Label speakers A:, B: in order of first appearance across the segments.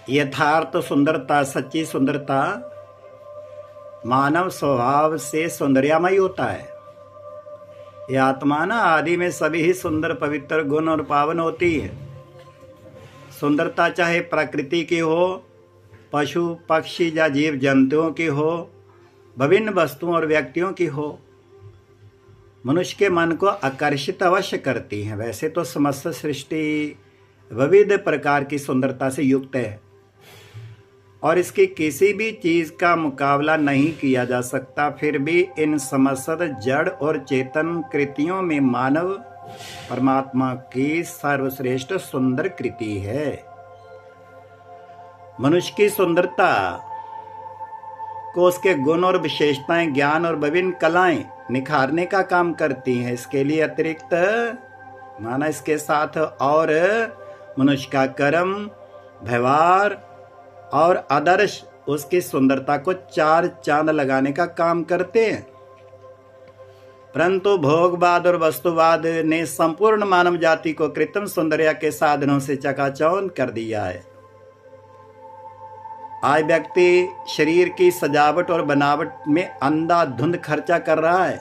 A: यथार्थ सुंदरता, सच्ची सुंदरता मानव स्वभाव से सौंदर्यमय होता है। यह आत्मा ना आदि में सभी ही सुंदर, पवित्र, गुण और पावन होती है। सुंदरता चाहे प्रकृति की हो, पशु पक्षी या जीव जंतुओं की हो, विभिन्न वस्तुओं और व्यक्तियों की हो, मनुष्य के मन को आकर्षित अवश्य करती है। वैसे तो समस्त सृष्टि विविध प्रकार की सुंदरता से युक्त है और इसकी किसी भी चीज का मुकाबला नहीं किया जा सकता। फिर भी इन समस्त जड़ और चेतन कृतियों में मानव परमात्मा की सर्वश्रेष्ठ सुंदर कृति है। मनुष्य की सुंदरता को उसके गुण और विशेषताएं, ज्ञान और विभिन्न कलाएं निखारने का काम करती हैं। इसके लिए अतिरिक्त माना इसके साथ और मनुष्य का कर्म, व्यवहार और आदर्श उसकी सुंदरता को चार चांद लगाने का काम करते हैं। परंतु भोगवाद और वस्तुवाद ने संपूर्ण मानव जाति को कृत्रिम सौंदर्य के साधनों से चकाचौंध कर दिया है। आज व्यक्ति शरीर की सजावट और बनावट में अंधाधुंध खर्चा कर रहा है।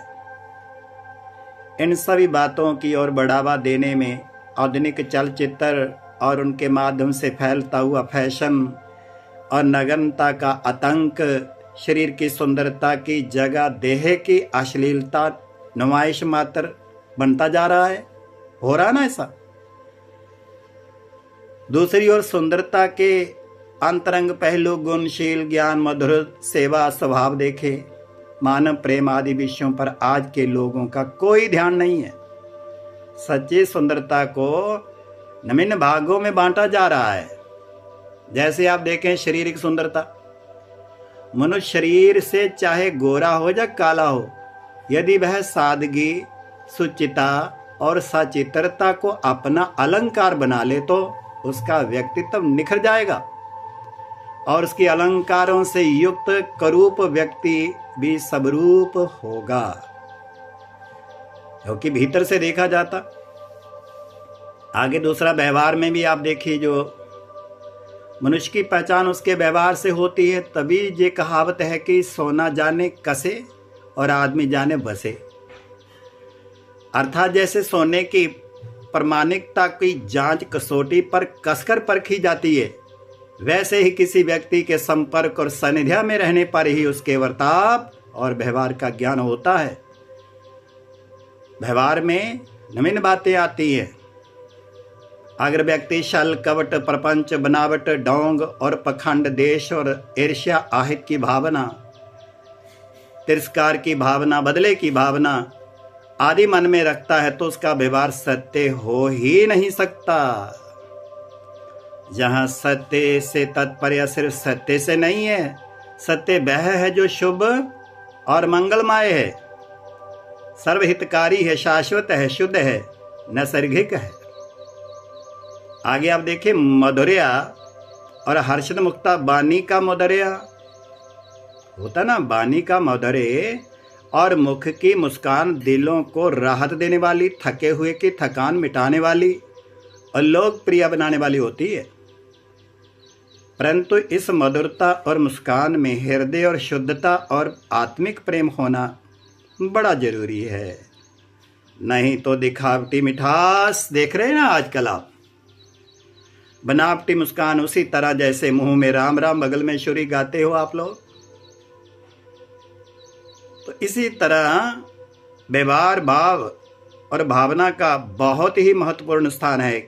A: इन सभी बातों की ओर बढ़ावा देने में आधुनिक चलचित्र और उनके माध्यम से फैलता हुआ फैशन और नग्नता का आतंक शरीर की सुंदरता की जगह देह की अश्लीलता, नुमाइश मात्र बनता जा रहा है। हो रहा ना ऐसा। दूसरी ओर सुंदरता के अंतरंग पहलू, गुणशील, ज्ञान, मधुर, सेवा, स्वभाव देखे, मानव प्रेम आदि विषयों पर आज के लोगों का कोई ध्यान नहीं है। सच्ची सुंदरता को निम्न भागों में बांटा जा रहा है। जैसे आप देखें शारीरिक सुंदरता, मनुष्य शरीर से चाहे गोरा हो या काला हो, यदि वह सादगी, सुचिता और सचित्रता को अपना अलंकार बना ले तो उसका व्यक्तित्व निखर जाएगा और उसके अलंकारों से युक्त करूप व्यक्ति भी सबरूप होगा, क्योंकि भीतर से देखा जाता। आगे दूसरा, व्यवहार में भी आप देखिए, जो मनुष्य की पहचान उसके व्यवहार से होती है। तभी ये कहावत है कि सोना जाने कसे और आदमी जाने बसे। अर्थात जैसे सोने की प्रामाणिकता की जांच कसौटी पर कसकर परखी जाती है, वैसे ही किसी व्यक्ति के संपर्क और सानिध्य में रहने पर ही उसके वर्ताव और व्यवहार का ज्ञान होता है। व्यवहार में निम्न बातें आती हैं। अगर व्यक्ति छल, कपट, प्रपंच, बनावट, ढोंग और पखंड, देश और ईर्ष्या, आहित की भावना, तिरस्कार की भावना, बदले की भावना आदि मन में रखता है तो उसका व्यवहार सत्य हो ही नहीं सकता। जहां सत्य से तात्पर्य सिर्फ सत्य से नहीं है, सत्य वह है जो शुभ और मंगलमय है, सर्वहितकारी है, शाश्वत है, शुद्ध है, नैसर्गिक है। आगे आप देखिए, मधुर्या और हर्षद मुक्ता। वाणी का मधुर्या होता ना, वाणी का मधुर्य और मुख की मुस्कान दिलों को राहत देने वाली, थके हुए की थकान मिटाने वाली और लोकप्रिय बनाने वाली होती है। परंतु इस मधुरता और मुस्कान में हृदय और शुद्धता और आत्मिक प्रेम होना बड़ा जरूरी है। नहीं तो दिखावटी मिठास देख रहे हैं ना आजकल आप, बनावटी मुस्कान, उसी तरह जैसे मुंह में राम राम बगल में छुरी गाते हो आप लोग। तो इसी तरह व्यवहार, भाव और भावना का बहुत ही महत्वपूर्ण स्थान है।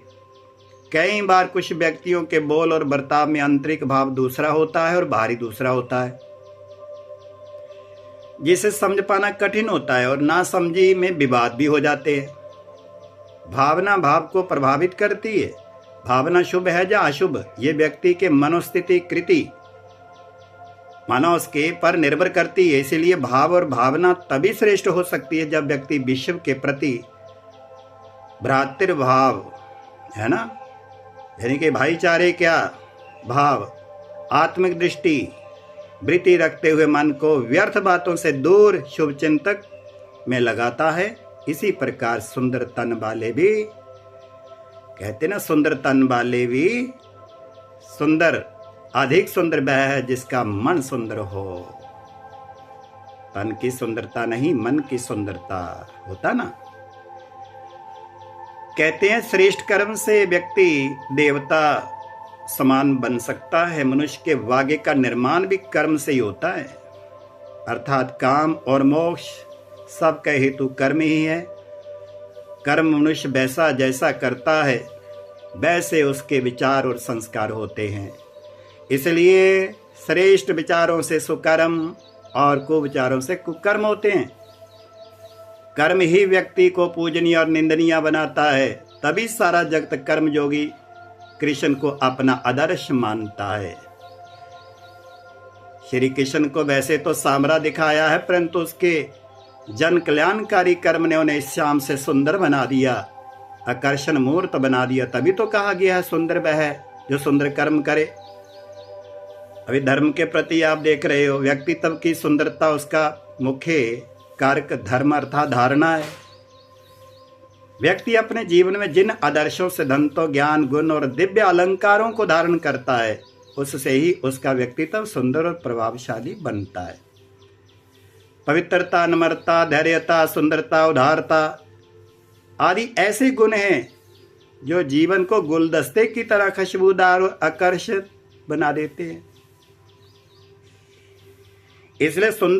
A: कई बार कुछ व्यक्तियों के बोल और बर्ताव में आंतरिक भाव दूसरा होता है और बाहरी दूसरा होता है, जिसे समझ पाना कठिन होता है और ना समझी में विवाद भी हो जाते हैं। भावना भाव को प्रभावित करती है। भावना शुभ है या अशुभ, ये व्यक्ति के मनोस्थिति, कृति, मानो उसके पर निर्भर करती है। इसीलिए भाव और भावना तभी श्रेष्ठ हो सकती है जब व्यक्ति विश्व के प्रति भ्रातृभाव, है ना, यानी कि भाईचारे क्या भाव, आत्मिक दृष्टि, वृत्ति रखते हुए मन को व्यर्थ बातों से दूर शुभ चिंतक में लगाता है। इसी प्रकार सुंदर तन वाले भी, कहते ना, सुंदर तन वाले भी सुंदर अधिक सुंदर वह है जिसका मन सुंदर हो। तन की सुंदरता नहीं, मन की सुंदरता होता ना। कहते हैं श्रेष्ठ कर्म से व्यक्ति देवता समान बन सकता है। मनुष्य के भाग्य का निर्माण भी कर्म से ही होता है, अर्थात काम और मोक्ष सबका हेतु कर्म ही है। कर्म मनुष्य वैसा जैसा करता है वैसे उसके विचार और संस्कार होते हैं। इसलिए श्रेष्ठ विचारों से सुकर्म और कुविचारों से कुकर्म होते हैं। कर्म ही व्यक्ति को पूजनीय और निंदनीय बनाता है। तभी सारा जगत कर्म योगी कृष्ण को अपना आदर्श मानता है। श्री कृष्ण को वैसे तो सामरा दिखाया है, परंतु उसके जन कल्याणकारी कर्म ने उन्हें श्याम से सुंदर बना दिया, आकर्षण मूर्त बना दिया। तभी तो कहा गया है सुंदर वह है जो सुंदर कर्म करे। अभी धर्म के प्रति आप देख रहे हो, व्यक्तित्व की सुंदरता उसका मुख्य कारक धर्म अर्थात धारणा है। व्यक्ति अपने जीवन में जिन आदर्शों, सिद्धांतों, ज्ञान, गुण और दिव्य अलंकारों को धारण करता है उससे ही उसका व्यक्तित्व सुंदर और प्रभावशाली बनता है। पवित्रता, नम्रता, धैर्यता, सुंदरता, उदारता आदि ऐसे गुण हैं जो जीवन को गुलदस्ते की तरह खुशबूदार और आकर्षित बना देते हैं। इसलिए सुंदर